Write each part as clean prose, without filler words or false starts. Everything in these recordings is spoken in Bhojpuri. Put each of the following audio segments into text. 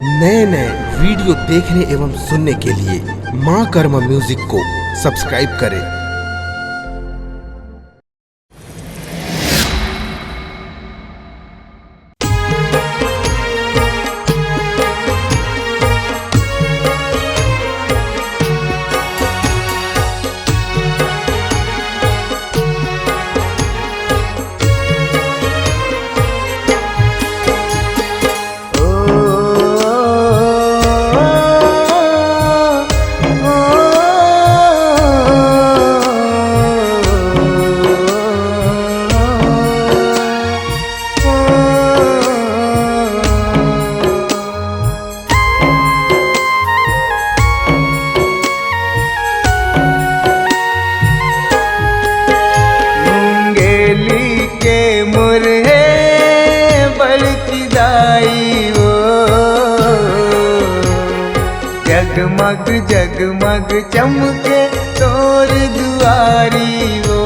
नए नए वीडियो देखने एवं सुनने के लिए माँ कर्मा म्यूजिक को सब्सक्राइब करें। जगमग जगमग चमके तोर दुआरी वो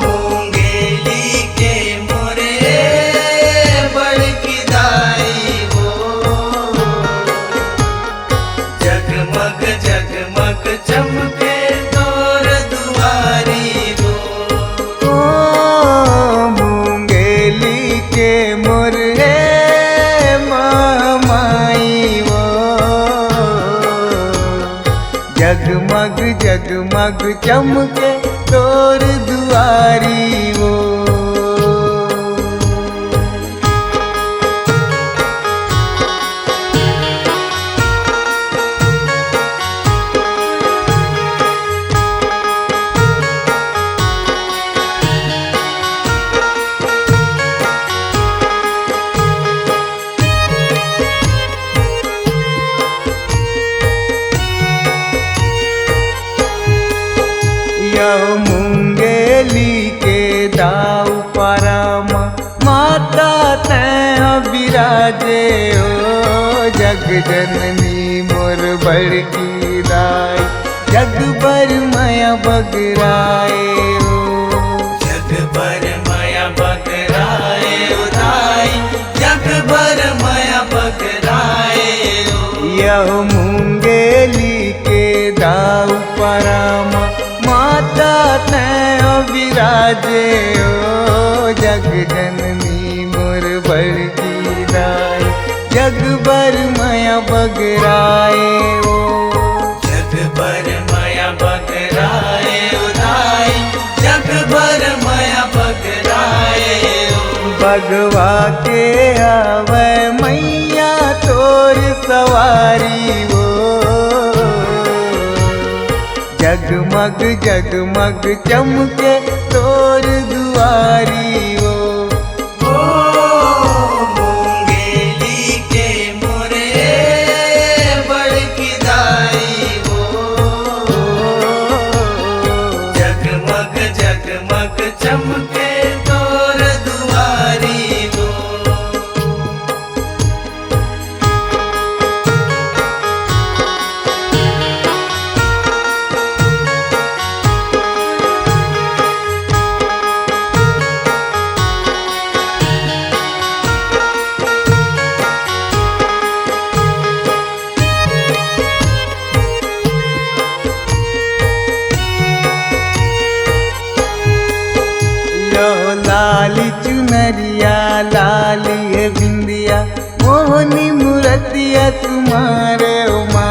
मूंगेली के मोरे बड़की दाई वो जगमग जगमग चमके तोर दुआरी वो मूंगेली के मोरे जगमग जगमग चमके तोर दुआरी वो मूंगेली के दाऊ परम माता तैं विराजे ओ जग जननी मोर बड़की दाई जग भर माया बगराए हो जग भर माया बगराए ओ दाई जग भर माया बगराए हो यह मूंगेली के दाऊ परम माता तैं विराजे ओ जग जननी मोर बड़की दाई जग भर माया बगराए ओ जग भर माया बगराए ओ दाई जग भर माया बगराए ओ भगवा के आवे मैया तोर सवारी वो जगमग जगमग चमके तोर दुआरी वो मूंगेली के मोरे बड़की दाई वो जगमग जगमग चमके तोर दुआरी वो लाली चुनरिया लाली है बिंदिया मोहनी मूर्तिया तुम्हारे उमा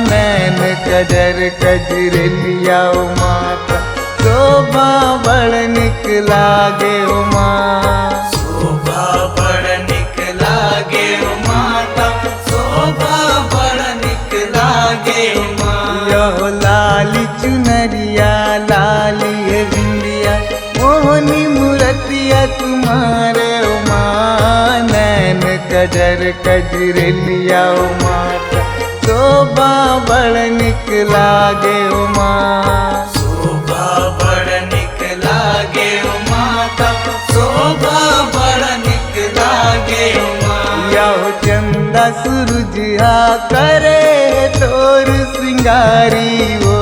नैन कजर कजरेलिया माता शोभा बड़ निक लागे उमा शोभा बड़ निक लागे माता शोभा बड़ निक लागे उमा यो लाली चुनरिया लाली है बिंदिया मोहनी मूर्तिया तुम्हारे उमा नैन कजर कजरेलिया माता शोभा बड़ निक लागे उमा शोभा बड़ निक लागे माता शोभा बड़ निक लागे उमा यहो चंदा सूरज करे तोर सिंगारी वो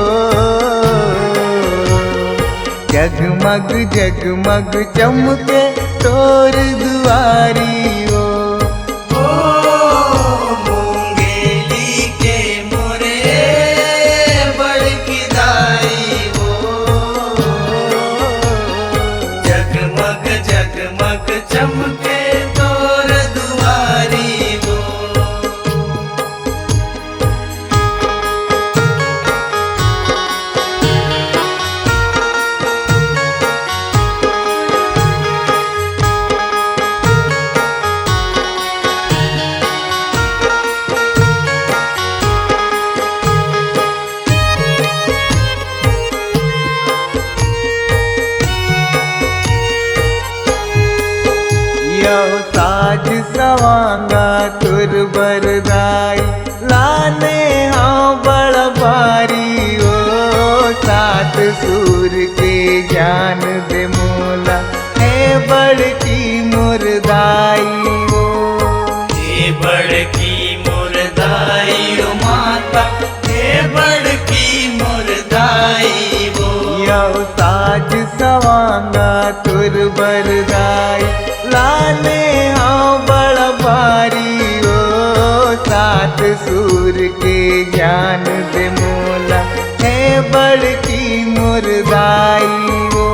जगमग जगमग चमके तोर दुआरी ओ साज सवांगा तुर बरदाई लाने हाँ बड़ भारी ओ सात सूर के ज्ञान दे मोला है बड़की मुरदाई ओ हे बड़की मुरदाई ओ माता, हे बड़की मुरदाई वो। यो साज सवांगा तुर बरदाई लाने हाँ बड़ भारी ओ सात सूर के ज्ञान दे मोला है बड़की मुरदाई ओ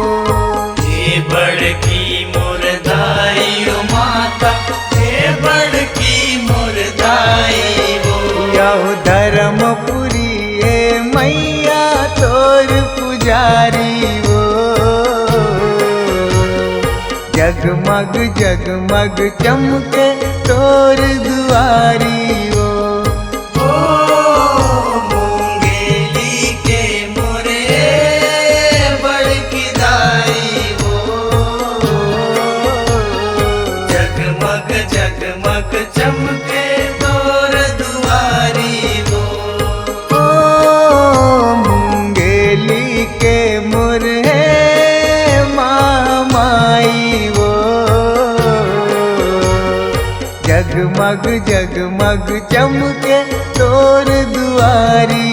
हे बड़की मुरदाई ओ माता, हे बड़की मुरदाई वो। यो धर्मपुरी ए मैया तोर पुजारी वो जगमग जगमग चमके तोर दुआरी वो मूंगेली के मोरे बड़की दाई वो। जगमग जगमग चमके तोर दुआरी वो। ओ मूंगेली के मुर है माई वो जगमग जगमग चमके तोर दुआरी